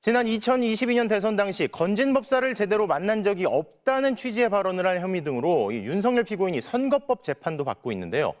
지난 2022년 대선 당시 건진법사를 제대로 만난 적이 없다는 취지의 발언을 한 혐의 등으로 윤석열 피고인이 선거법 재판도 받고 있는데요.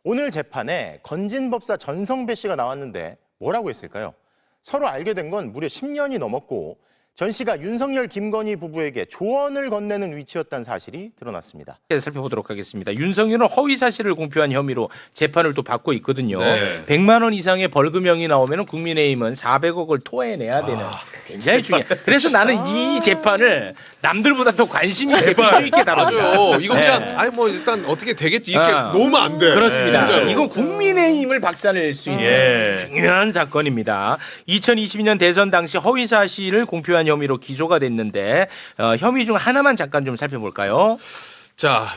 오늘 재판에 건진법사 전성배 씨가 나왔는데 뭐라고 했을까요? 서로 알게 된 건 무려 10년이 넘었고 전 씨가 윤석열, 김건희 부부에게 조언을 건네는 위치였다는 사실이 드러났습니다. 살펴보도록 하겠습니다. 윤석열은 허위 사실을 공표한 혐의로 재판을 또 받고 있거든요. 네. 100만 원 이상의 벌금형이 나오면 국민의힘은 400억을 토해내야 되는 굉장히 중요해. 그래서 나는 이 재판을 남들보다 더 관심 있게 있게 다뤄요. 맞아요. 이거 그냥 아니 뭐 일단 어떻게 되겠지 이렇게 놓으면 안 돼. 그렇습니다. 진짜로. 이건 국민의힘을 박살낼 수 있는 중요한 사건입니다. 2022년 대선 당시 허위 사실을 공표한 혐의로 기소가 됐는데 혐의 중 하나만 잠깐 좀 살펴볼까요? 자,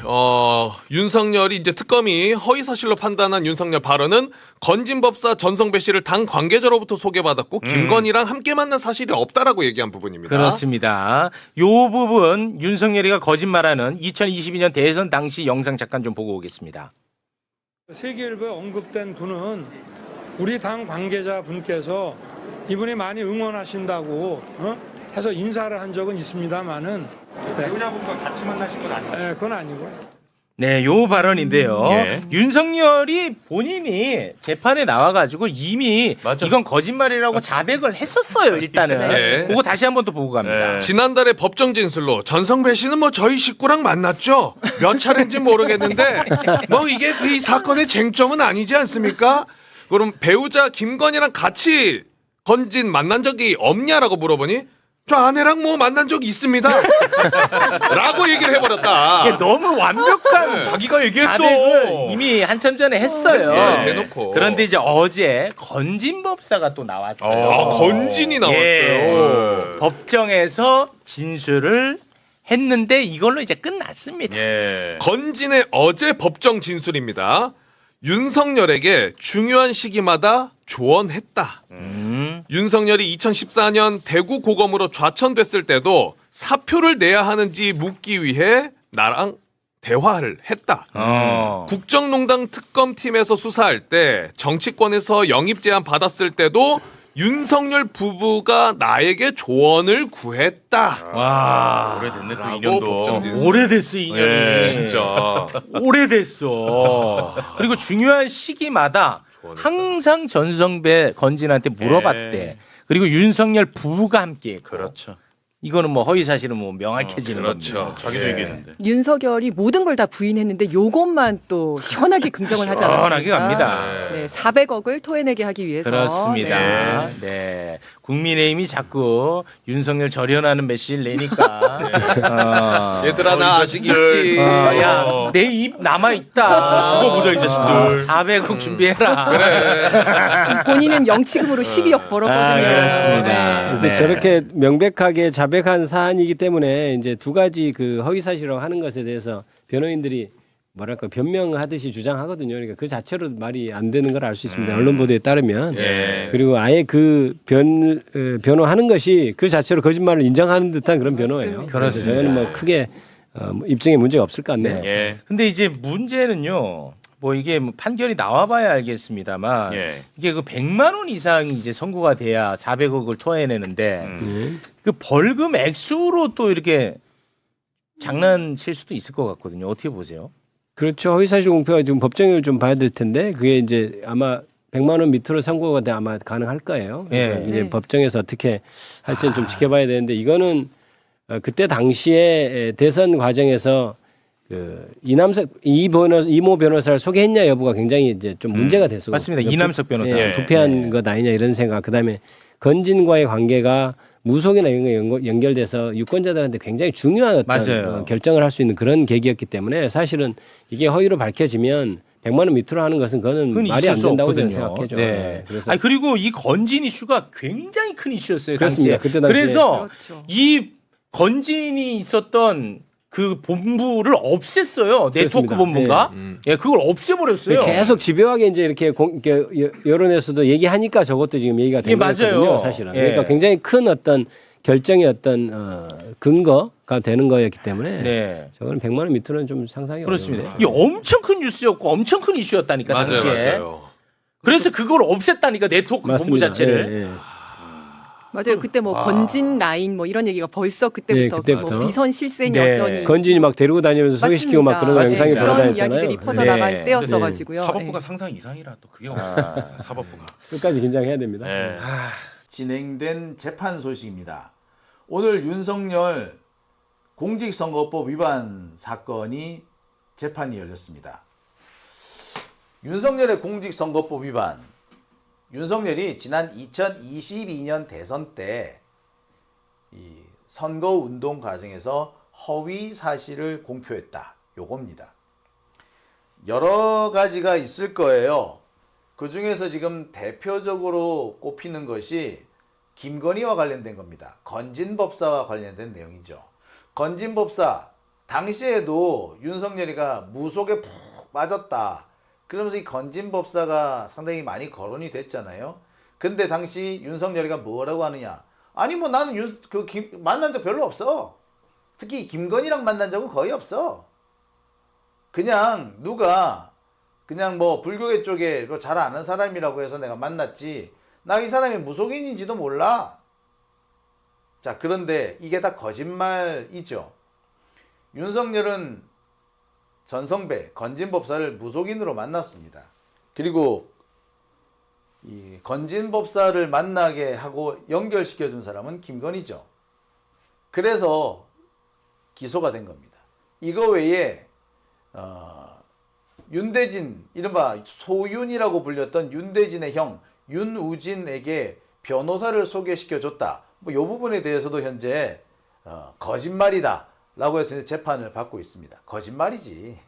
윤석열이 이제 특검이 허위 사실로 판단한 윤석열 발언은 건진법사 전성배 씨를 당 관계자로부터 소개받았고 김건희랑 함께 만난 사실이 없다라고 얘기한 부분입니다. 그렇습니다. 이 부분 윤석열이가 거짓말하는 2022년 대선 당시 영상 잠깐 좀 보고 오겠습니다. 세계일보에 언급된 분은 우리 당 관계자 분께서 이분이 많이 응원하신다고 해서 인사를 한 적은 있습니다만은 배우자분과 같이 만나신 건 아니에요? 네, 그건 아니고요. 네, 요 발언인데요. 예. 윤석열이 본인이 재판에 나와가지고 이미 이건 거짓말이라고 자백을 했었어요, 일단은. 네. 그거 다시 한번 또 보고 갑니다. 지난달에 법정 진술로 전성배 씨는 뭐 저희 식구랑 만났죠. 몇 차례인지 모르겠는데 뭐 이게 이 사건의 쟁점은 아니지 않습니까? 그럼 배우자 김건희랑 같이 건진 만난 적이 없냐라고 물어보니 저 아내랑 뭐 만난 적 있습니다. 라고 얘기를 해버렸다. 이게 너무 완벽한 자기가 얘기했어. 자백을 이미 한참 전에 했어요. 했어요, 대놓고. 그런데 이제 어제 건진법사가 또 나왔어요. 건진이 나왔어요. 예. 법정에서 진술을 했는데 이걸로 이제 끝났습니다. 건진의 어제 법정 진술입니다. 윤석열에게 중요한 시기마다 조언했다. 윤석열이 2014년 대구 고검으로 좌천됐을 때도 사표를 내야 하는지 묻기 위해 나랑 대화를 했다. 국정농단 특검팀에서 수사할 때 정치권에서 영입 제안 받았을 때도 윤석열 부부가 나에게 조언을 구했다. 와, 오래됐네 또 라고 2년도. 법정 진술. 오래됐어, 2년이. 진짜. 오래됐어. 그리고 중요한 시기마다 항상 전성배 건진한테 물어봤대. 그리고 윤석열 부부가 함께했고. 그렇죠. 이거는 뭐 허위 사실은 뭐 명확해지는 그렇죠. 겁니다. 자기도 얘기했는데. 윤석열이 모든 걸 다 부인했는데 요것만 또 시원하게 긍정을 하지 않았습니까? 시원하게 갑니다. 네, 400억을 토해내게 하기 위해서. 그렇습니다. 네. 네. 국민의힘이 자꾸 윤석열 절연하는 메시지를 내니까. 얘들아 나 아직 있지. 야, 내 입 남아있다. 두고 보자, 이 자식들. 400억 준비해라. 본인은 영치금으로 12억 벌었거든요. 그렇습니다. 네. 근데 저렇게 명백하게 자백한 사안이기 때문에 이제 두 가지 그 허위 사실이라고 하는 것에 대해서 변호인들이 뭐랄까 변명하듯이 주장하거든요. 그러니까 그 자체로 말이 안 되는 걸 알 수 있습니다. 언론 보도에 따르면 그리고 아예 그 변호하는 것이 그 자체로 거짓말을 인정하는 듯한 그런 변호예요. 그렇습니다. 그래서 저는 뭐 크게 입증에 문제가 없을 것 같네요. 네. 근데 이제 문제는요. 뭐 이게 뭐 판결이 나와봐야 알겠습니다. 이게 그 100만 원 이상 이제 선고가 돼야 400억을 토해내는데 그 벌금 액수로 또 이렇게 장난칠 수도 있을 것 같거든요. 어떻게 보세요? 그렇죠. 허위사실 공표가 지금 법정을 좀 봐야 될 텐데 그게 이제 아마 100만 원 밑으로 선고가 돼 아마 가능할 거예요. 예. 이제 법정에서 어떻게 할지는 좀 지켜봐야 되는데 이거는 그때 당시에 대선 과정에서 그 이모 변호사를 소개했냐 여부가 굉장히 이제 좀 문제가 됐어요. 맞습니다. 이남석 변호사. 예, 부패한 것 아니냐 이런 생각. 그다음에 건진과의 관계가 무속이나 이런 거 연결돼서 유권자들한테 굉장히 중요한 어떤 맞아요. 결정을 할 수 있는 그런 계기였기 때문에 사실은 이게 허위로 밝혀지면 100만 원 밑으로 하는 것은 그거는 그건 말이 있을 안 수 된다고 없거든요. 저는 생각해죠. 네. 그래서 아니, 그리고 이 건진 이슈가 굉장히 큰 이슈였어요. 그렇습니다. 당시에. 그때 당시에. 그래서 그렇죠. 이 건진이 있었던 그 본부를 없앴어요. 네트워크 그렇습니다. 본부가. 예, 그걸 없애버렸어요. 계속 집요하게 이제 이렇게 여론에서도 얘기하니까 저것도 지금 얘기가 되는 맞아요. 거거든요. 사실은. 예. 그러니까 굉장히 큰 어떤 결정의 어떤 근거가 되는 거였기 때문에 네. 저거는 100만 원 밑으로는 좀 상상이 그렇습니다. 어려워요. 이 엄청 큰 뉴스였고 엄청 큰 이슈였다니까 당시에. 맞아요. 그래서 그걸 없앴다니까 네트워크 본부 맞습니다. 자체를. 예, 예. 맞아요. 그때 뭐 건진 라인 뭐 이런 얘기가 벌써 그때부터, 네, 그때부터. 뭐 비선 실생 네. 여전히 건진이 막 데리고 다니면서 소개시키고 막 그런 맞습니다. 영상이 맞습니다. 그런 돌아다녔잖아요. 이야기들이 퍼져나갈 네. 때였어가지고요. 사법부가 네. 상상 이상이라 또 그게 사법부가. 끝까지 긴장해야 됩니다. 네. 진행된 재판 소식입니다. 오늘 윤석열 공직선거법 위반 사건이 재판이 열렸습니다. 윤석열의 공직선거법 위반. 윤석열이 지난 2022년 대선 때 이 선거운동 과정에서 허위 사실을 공표했다. 요겁니다. 여러 가지가 있을 거예요. 그 중에서 지금 대표적으로 꼽히는 것이 김건희와 관련된 겁니다. 건진법사와 관련된 내용이죠. 건진법사 당시에도 윤석열이가 무속에 푹 빠졌다. 그러면서 이 건진법사가 상당히 많이 거론이 됐잖아요. 근데 당시 윤석열이가 뭐라고 하느냐? 아니 뭐 나는 만난 적 별로 없어. 특히 김건희랑 만난 적은 거의 없어. 그냥 누가 그냥 뭐 불교계 쪽에 잘 아는 사람이라고 해서 내가 만났지. 나 이 사람이 무속인인지도 몰라. 자, 그런데 이게 다 거짓말이죠. 윤석열은 전성배, 건진법사를 무속인으로 만났습니다. 그리고 이 건진법사를 만나게 하고 연결시켜준 사람은 김건희죠. 그래서 기소가 된 겁니다. 이거 외에 윤대진, 이른바 소윤이라고 불렸던 윤대진의 형 윤우진에게 변호사를 소개시켜줬다. 뭐 이 부분에 대해서도 현재 거짓말이다 라고 해서 재판을 받고 있습니다. 거짓말이지.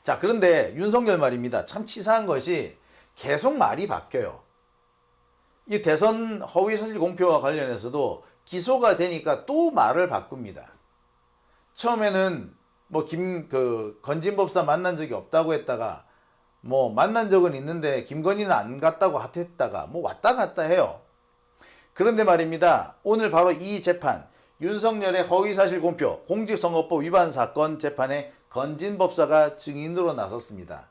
자, 그런데 윤석열 말입니다. 참 치사한 것이 계속 말이 바뀌어요. 이 대선 허위사실 공표와 관련해서도 기소가 되니까 또 말을 바꿉니다. 처음에는 뭐 건진법사 만난 적이 없다고 했다가 뭐 만난 적은 있는데 김건희는 안 갔다고 했다가 뭐 왔다 갔다 해요. 그런데 말입니다. 오늘 바로 이 재판, 윤석열의 허위사실 공표, 공직선거법 위반 사건 재판에 건진법사가 증인으로 나섰습니다.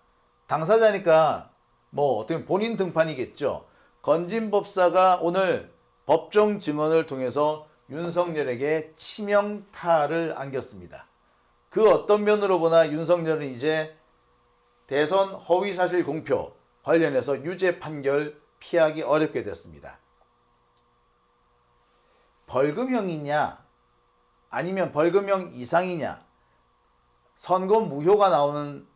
당사자니까 뭐 어떻게 본인 등판이겠죠. 건진법사가 오늘 법정 증언을 통해서 윤석열에게 치명타를 안겼습니다. 그 어떤 면으로 보나 윤석열은 이제 대선 허위사실 공표 관련해서 유죄 판결 피하기 어렵게 됐습니다. 벌금형이냐 아니면 벌금형 이상이냐, 선거 무효가 나오는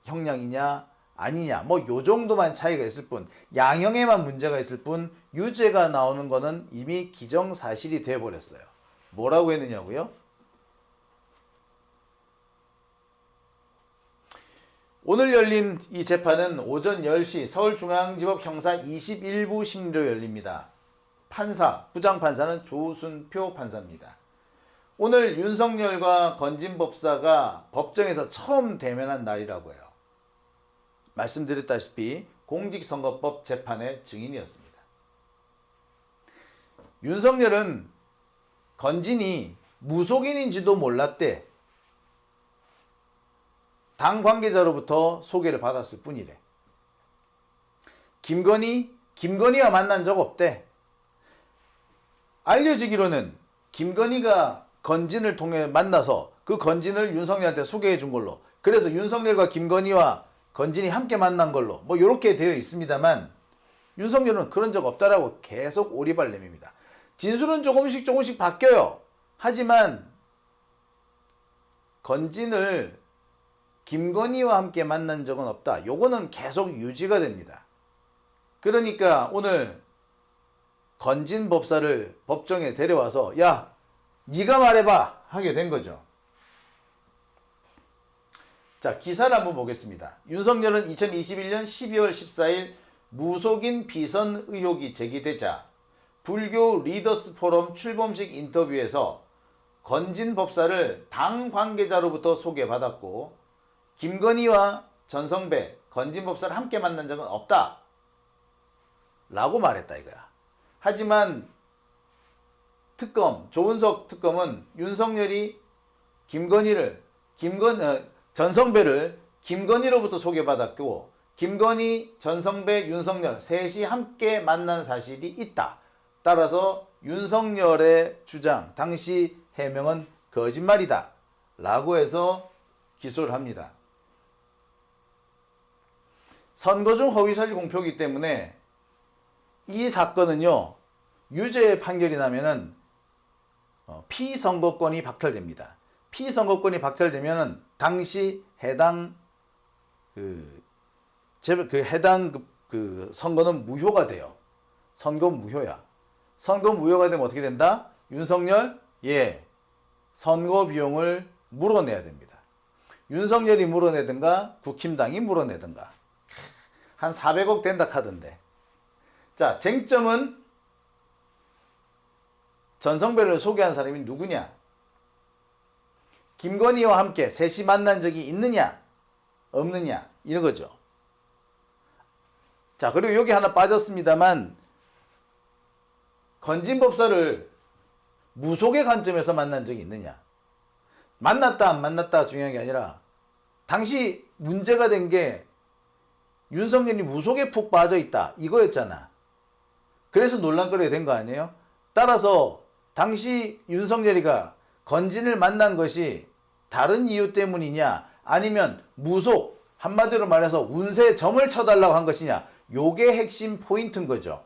형량이냐 아니냐, 뭐 요 정도만 차이가 있을 뿐, 양형에만 문제가 있을 뿐 유죄가 나오는 거는 이미 기정사실이 되어버렸어요. 뭐라고 했느냐고요? 오늘 열린 이 재판은 오전 10시 서울중앙지법 형사 21부 심리로 열립니다. 판사, 부장판사는 조순표 판사입니다. 오늘 윤석열과 건진법사가 법정에서 처음 대면한 날이라고 해요. 말씀드렸다시피 공직선거법 재판의 증인이었습니다. 윤석열은 건진이 무속인인지도 몰랐대. 당 관계자로부터 소개를 받았을 뿐이래. 김건희와 만난 적 없대. 알려지기로는 김건희가 건진을 통해 만나서 그 건진을 윤석열한테 소개해 준 걸로, 그래서 윤석열과 김건희와 건진이 함께 만난 걸로 뭐 이렇게 되어 있습니다만, 윤석열은 그런 적 없다라고 계속 오리발 내밉니다. 진술은 조금씩 바뀌어요. 하지만 건진을 김건희와 함께 만난 적은 없다. 요거는 계속 유지가 됩니다. 그러니까 오늘 건진 법사를 법정에 데려와서 야, 네가 말해봐 하게 된 거죠. 자, 기사를 한번 보겠습니다. 윤석열은 2021년 12월 14일 무속인 비선 의혹이 제기되자 불교 리더스 포럼 출범식 인터뷰에서 건진 법사를 당 관계자로부터 소개받았고 김건희와 전성배, 건진 법사를 함께 만난 적은 없다 라고 말했다 이거야. 하지만 조은석 특검은 윤석열이 전성배를 김건희로부터 소개받았고 김건희, 전성배, 윤석열 셋이 함께 만난 사실이 있다 따라서 윤석열의 주장, 당시 해명은 거짓말이다 라고 해서 기소를 합니다. 선거 중 허위사실 공표이기 때문에 이 사건은요, 유죄 판결이 나면은 피선거권이 박탈됩니다. 피선거권이 박탈되면은 당시 해당 해당 선거는 무효가 돼요. 선거 무효야. 선거 무효가 되면 어떻게 된다? 윤석열, 선거 비용을 물어내야 됩니다. 윤석열이 물어내든가 국힘당이 물어내든가. 한 400억 된다 카던데. 자, 쟁점은 전성배를 소개한 사람이 누구냐? 김건희와 함께 셋이 만난 적이 있느냐? 없느냐? 이런 거죠. 자, 그리고 여기 하나 빠졌습니다만 건진법사를 무속의 관점에서 만난 적이 있느냐? 만났다 안 만났다 중요한 게 아니라 당시 문제가 된 게 윤석열이 무속에 푹 빠져 있다 이거였잖아. 그래서 논란거리가 된 거 아니에요? 따라서 당시 윤석열이가 건진을 만난 것이 다른 이유 때문이냐 아니면 무속, 한마디로 말해서 운세에 점을 쳐달라고 한 것이냐, 요게 핵심 포인트인 거죠.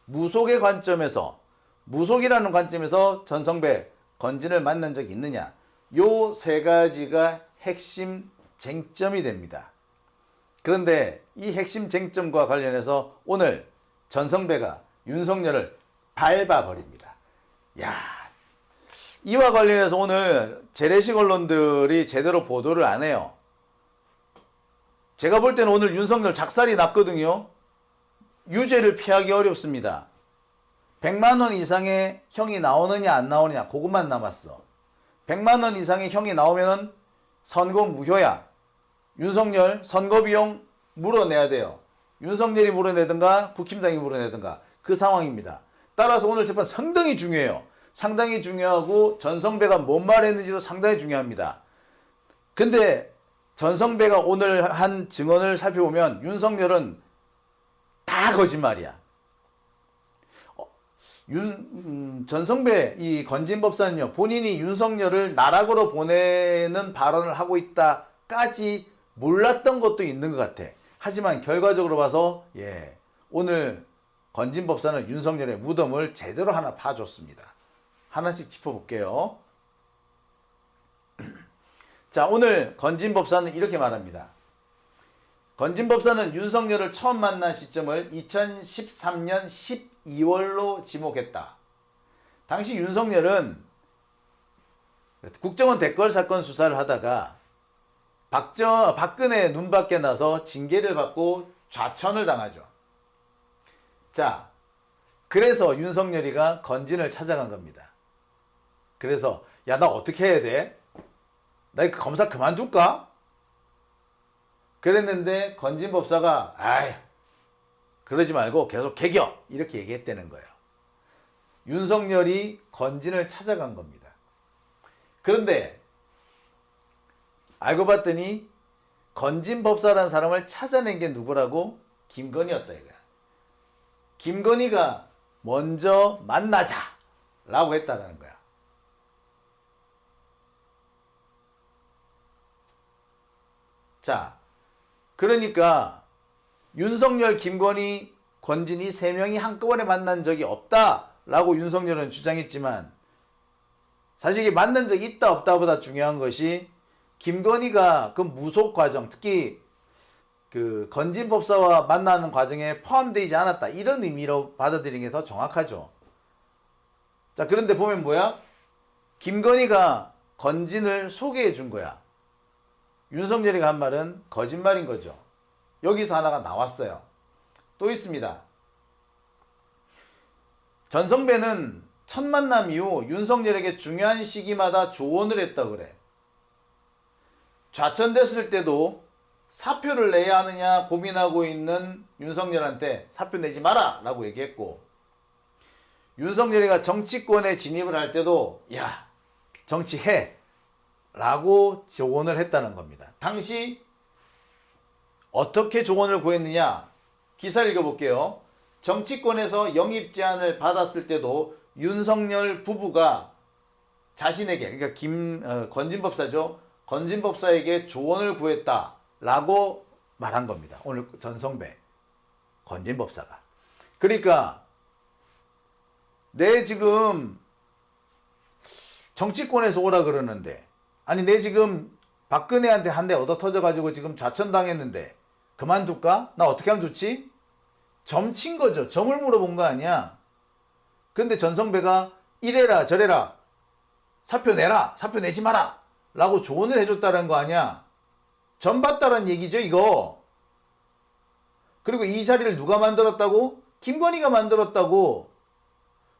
무속의 관점에서, 무속이라는 관점에서 전성배, 건진을 만난 적이 있느냐, 요 세 가지가 핵심 쟁점이 됩니다. 그런데 이 핵심 쟁점과 관련해서 오늘 전성배가 윤석열을 밟아버립니다. 야, 이와 관련해서 오늘 재래식 언론들이 제대로 보도를 안 해요. 제가 볼 때는 오늘 윤석열 작살이 났거든요. 유죄를 피하기 어렵습니다. 100만 원 이상의 형이 나오느냐 안 나오느냐 그것만 남았어. 100만 원 이상의 형이 나오면은 선거 무효야. 윤석열 선거 비용 물어내야 돼요. 윤석열이 물어내든가 국힘당이 물어내든가 그 상황입니다. 따라서 오늘 재판 상당히 중요해요. 상당히 중요하고 전성배가 뭔 말했는지도 상당히 중요합니다. 근데 전성배가 오늘 한 증언을 살펴보면 윤석열은 다 거짓말이야. 전성배 이 건진법사는요, 본인이 윤석열을 나락으로 보내는 발언을 하고 있다까지 몰랐던 것도 있는 것 같아. 하지만 결과적으로 봐서 오늘 건진법사는 윤석열의 무덤을 제대로 하나 파줬습니다. 하나씩 짚어볼게요. 자, 오늘 건진법사는 이렇게 말합니다. 건진법사는 윤석열을 처음 만난 시점을 2013년 12월로 지목했다. 당시 윤석열은 국정원 댓글 사건 수사를 하다가 박근혜 눈밖에 나서 징계를 받고 좌천을 당하죠. 자, 그래서 윤석열이가 건진을 찾아간 겁니다. 그래서 야, 나 어떻게 해야 돼? 나 검사 그만둘까? 그랬는데 건진법사가 아이 그러지 말고 계속 개겨 이렇게 얘기했다는 거예요. 윤석열이 건진을 찾아간 겁니다. 그런데 알고 봤더니 건진법사라는 사람을 찾아낸 게 누구라고? 김건희였다 이거야. 김건희가 먼저 만나자 라고 했다는 거야. 자, 그러니까 윤석열, 김건희, 권진이 세 명이 한꺼번에 만난 적이 없다라고 윤석열은 주장했지만 사실 이게 만난 적이 있다 없다보다 중요한 것이 김건희가 그 무속 과정, 특히 그 건진법사와 만나는 과정에 포함되지 않았다 이런 의미로 받아들이는 게 더 정확하죠. 자, 그런데 보면 뭐야? 김건희가 건진을 소개해 준 거야. 윤석열이가 한 말은 거짓말인 거죠. 여기서 하나가 나왔어요. 또 있습니다. 전성배는 첫 만남 이후 윤석열에게 중요한 시기마다 조언을 했다고 그래. 좌천됐을 때도 사표를 내야 하느냐 고민하고 있는 윤석열한테 사표 내지 마라 라고 얘기했고, 윤석열이가 정치권에 진입을 할 때도 야, 정치해 라고 조언을 했다는 겁니다. 당시 어떻게 조언을 구했느냐? 기사 읽어볼게요. 정치권에서 영입 제안을 받았을 때도 윤석열 부부가 자신에게, 그러니까 건진법사죠. 건진법사에게 조언을 구했다라고 말한 겁니다. 오늘 전성배 건진법사가. 그러니까 내 지금 정치권에서 오라 그러는데, 아니 내 지금 박근혜한테 한 대 얻어 터져가지고 지금 좌천당했는데 그만둘까? 나 어떻게 하면 좋지? 점친 거죠. 점을 물어본 거 아니야. 근데 전성배가 이래라 저래라, 사표 내라, 사표 내지 마라 라고 조언을 해줬다는 거 아니야. 점 봤다는 얘기죠 이거. 그리고 이 자리를 누가 만들었다고? 김건희가 만들었다고.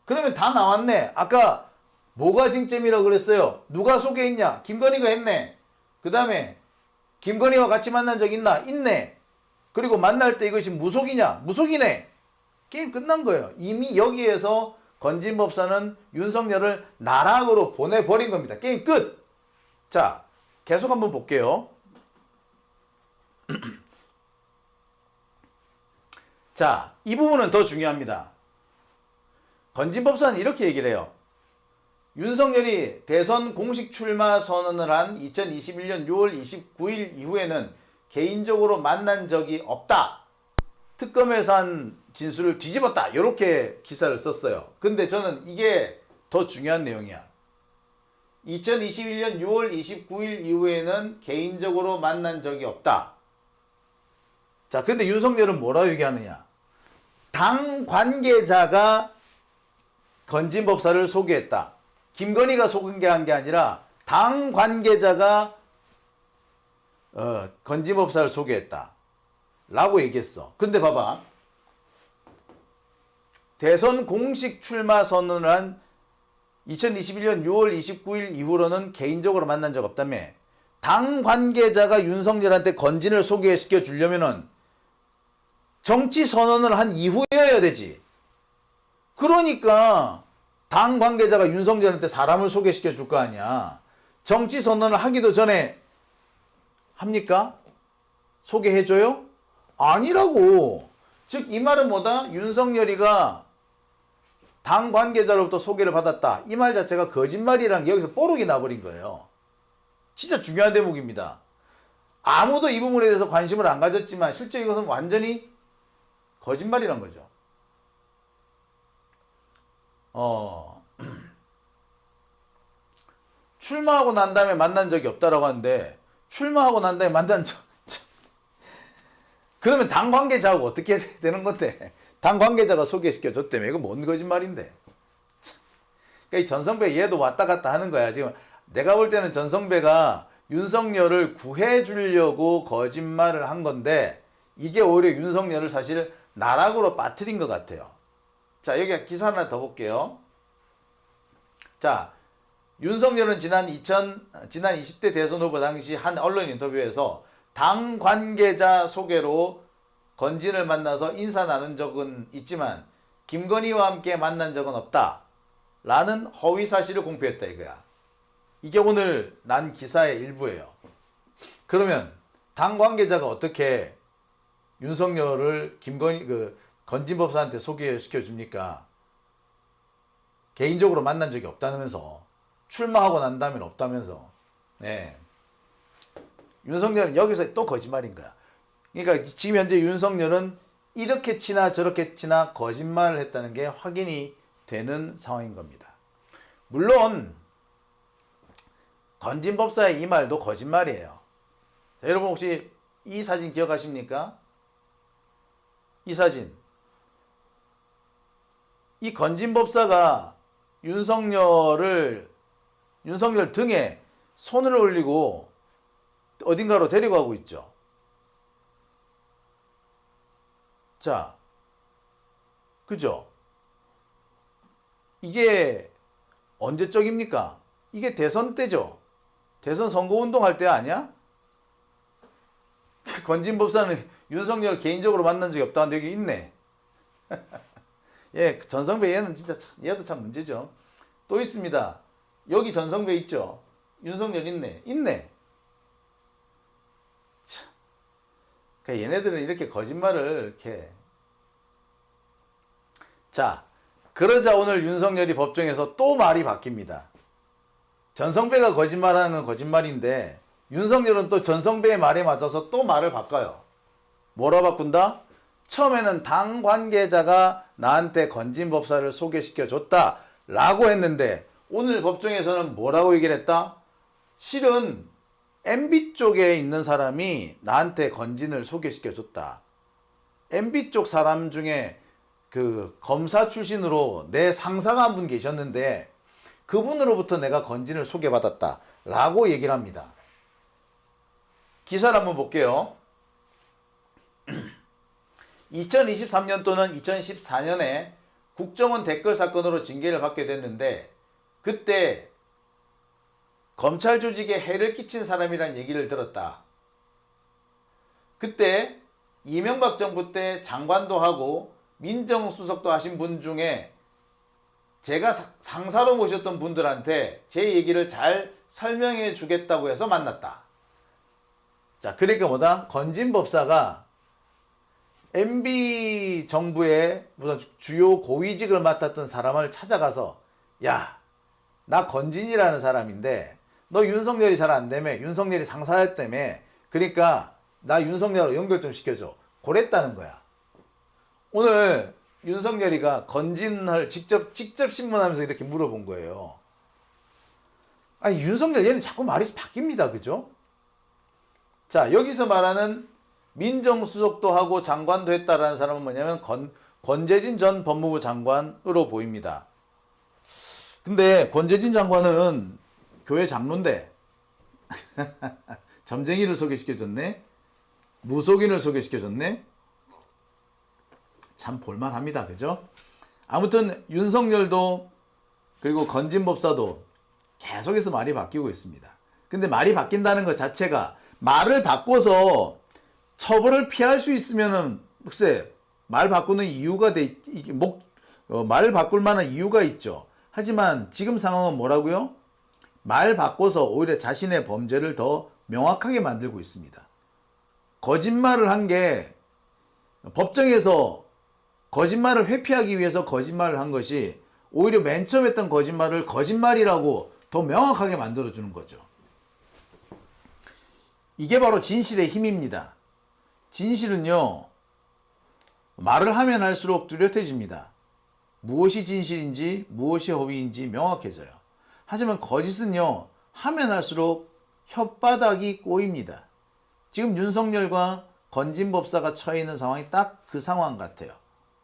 그러면 다 나왔네. 아까 뭐가 쟁점이라고 그랬어요? 누가 소개했냐? 김건희가 했네. 그 다음에 김건희와 같이 만난 적 있나? 있네. 그리고 만날 때 이것이 무속이냐? 무속이네. 게임 끝난 거예요. 이미 여기에서 건진법사는 윤석열을 나락으로 보내버린 겁니다. 게임 끝. 자, 계속 한번 볼게요. 자, 이 부분은 더 중요합니다. 건진법사는 이렇게 얘기를 해요. 윤석열이 대선 공식 출마 선언을 한 2021년 6월 29일 이후에는 개인적으로 만난 적이 없다. 특검에서 한 진술을 뒤집었다. 이렇게 기사를 썼어요. 근데 저는 이게 더 중요한 내용이야. 2021년 6월 29일 이후에는 개인적으로 만난 적이 없다. 자, 근데 윤석열은 뭐라고 얘기하느냐? 당 관계자가 건진법사를 소개했다. 김건희가 소개한 게 아니라 당 관계자가 건진법사를 소개했다 라고 얘기했어. 근데 봐봐, 대선 공식 출마 선언을 한 2021년 6월 29일 이후로는 개인적으로 만난 적 없다며. 당 관계자가 윤석열한테 건진을 소개시켜 주려면은 정치 선언을 한 이후여야 되지. 그러니까 당 관계자가 윤석열한테 사람을 소개시켜 줄 거 아니야. 정치 선언을 하기도 전에 합니까? 소개해줘요? 아니라고. 즉 이 말은 뭐다? 윤석열이가 당 관계자로부터 소개를 받았다. 이 말 자체가 거짓말이라는 게 여기서 뽀록이 나버린 거예요. 진짜 중요한 대목입니다. 아무도 이 부분에 대해서 관심을 안 가졌지만 실제 이것은 완전히 거짓말이란 거죠. 출마하고 난 다음에 만난 적이 없다라고 하는데, 출마하고 난 다음에 만난 적, 그러면 당 관계자하고 어떻게 되는 건데? 당 관계자가 소개시켜 줬다며. 이거 뭔 거짓말인데? 그러니까 이 전성배 얘도 왔다 갔다 하는 거야. 지금 내가 볼 때는 전성배가 윤석열을 구해주려고 거짓말을 한 건데, 이게 오히려 윤석열을 사실 나락으로 빠뜨린 것 같아요. 자, 여기 기사 하나 더 볼게요. 자, 윤석열은 지난 20대 대선 후보 당시 한 언론 인터뷰에서 당 관계자 소개로 건진을 만나서 인사 나눈 적은 있지만 김건희와 함께 만난 적은 없다 라는 허위 사실을 공표했다 이거야. 이게 오늘 난 기사의 일부예요. 그러면 당 관계자가 어떻게 윤석열을 건진법사한테 소개시켜 줍니까? 개인적으로 만난 적이 없다면서, 출마하고 난 다음엔 없다면서. 네. 윤석열은 여기서 또 거짓말인 거야. 그러니까 지금 현재 윤석열은 이렇게 치나 저렇게 치나 거짓말을 했다는 게 확인이 되는 상황인 겁니다. 물론 건진법사의 이 말도 거짓말이에요. 자, 여러분 혹시 이 사진 기억하십니까? 이 사진. 이 건진법사가 윤석열 등에 손을 올리고 어딘가로 데리고 가고 있죠. 자, 그죠? 이게 언제적입니까? 이게 대선 때죠. 대선 선거운동 할 때 아니야? 건진법사는 윤석열 개인적으로 만난 적이 없다는데 여기 있네. 예, 전성배 얘는 진짜 얘도 참 문제죠. 또 있습니다. 여기 전성배 있죠. 윤석열 있네. 있네. 참. 그러니까 얘네들은 이렇게 거짓말을 이렇게 자, 그러자 오늘 윤석열이 법정에서 또 말이 바뀝니다. 전성배가 거짓말하는 건 거짓말인데 윤석열은 또 전성배의 말에 맞춰서 또 말을 바꿔요. 뭐라 바꾼다? 처음에는 당 관계자가 나한테 건진법사를 소개시켜줬다 라고 했는데 오늘 법정에서는 뭐라고 얘기를 했다? 실은 MB 쪽에 있는 사람이 나한테 건진을 소개시켜줬다. MB 쪽 사람 중에 그 검사 출신으로 내 상사가 한 분 계셨는데 그분으로부터 내가 건진을 소개받았다 라고 얘기를 합니다. 기사를 한번 볼게요. 2023년 2014년에 국정원 댓글 사건으로 징계를 받게 됐는데 그때 검찰 조직에 해를 끼친 사람이란 얘기를 들었다. 그때 이명박 정부 때 장관도 하고 민정수석도 하신 분 중에 제가 상사로 모셨던 분들한테 제 얘기를 잘 설명해 주겠다고 해서 만났다. 자, 그러니까 뭐다? 건진법사가 MB 정부의 무슨 주요 고위직을 맡았던 사람을 찾아가서 야, 나 건진이라는 사람인데 너 윤석열이 잘 안 되며 윤석열이 상사였다며 그러니까 나 윤석열로 연결 좀 시켜줘. 그랬다는 거야. 오늘 윤석열이가 건진을 직접 신문하면서 이렇게 물어본 거예요. 아니 윤석열 얘는 자꾸 말이 바뀝니다. 그죠? 자, 여기서 말하는 민정수석도 하고 장관도 했다라는 사람은 뭐냐면 권재진 전 법무부 장관으로 보입니다. 근데 권재진 장관은 교회 장로인데 점쟁이를 소개시켜줬네. 무속인을 소개시켜줬네. 참 볼만합니다. 그죠? 아무튼 윤석열도 그리고 건진법사도 계속해서 말이 바뀌고 있습니다. 근데 말이 바뀐다는 것 자체가 말을 바꿔서 처벌을 피할 수 있으면은 글쎄 말 바꾸는 이유가 말 바꿀 만한 이유가 있죠. 하지만 지금 상황은 뭐라고요? 말 바꿔서 오히려 자신의 범죄를 더 명확하게 만들고 있습니다. 거짓말을 한 게 법정에서 거짓말을 회피하기 위해서 거짓말을 한 것이 오히려 맨 처음 했던 거짓말을 거짓말이라고 더 명확하게 만들어주는 거죠. 이게 바로 진실의 힘입니다. 진실은요, 말을 하면 할수록 뚜렷해집니다. 무엇이 진실인지 무엇이 허위인지 명확해져요. 하지만 거짓은요, 하면 할수록 혓바닥이 꼬입니다. 지금 윤석열과 건진법사가 처해 있는 상황이 딱 그 상황 같아요.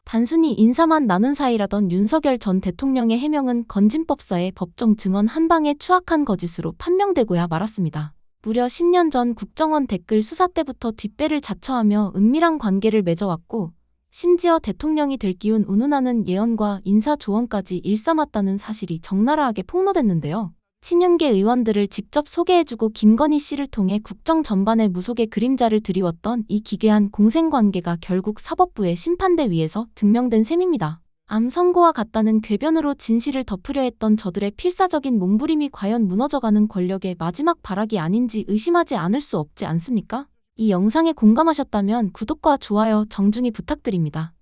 단순히 인사만 나눈 사이라던 윤석열 전 대통령의 해명은 건진법사의 법정 증언 한 방에 추악한 거짓으로 판명되고야 말았습니다. 무려 10년 전 국정원 댓글 수사 때부터 뒷배를 자처하며 은밀한 관계를 맺어왔고 심지어 대통령이 될 기운 운운하는 예언과 인사 조언까지 일삼았다는 사실이 적나라하게 폭로됐는데요. 친윤계 의원들을 직접 소개해주고 김건희 씨를 통해 국정 전반의 무속의 그림자를 드리웠던 이 기괴한 공생관계가 결국 사법부의 심판대 위에서 증명된 셈입니다. 암 선고와 같다는 궤변으로 진실을 덮으려 했던 저들의 필사적인 몸부림이 과연 무너져가는 권력의 마지막 발악이 아닌지 의심하지 않을 수 없지 않습니까? 이 영상에 공감하셨다면 구독과 좋아요 정중히 부탁드립니다.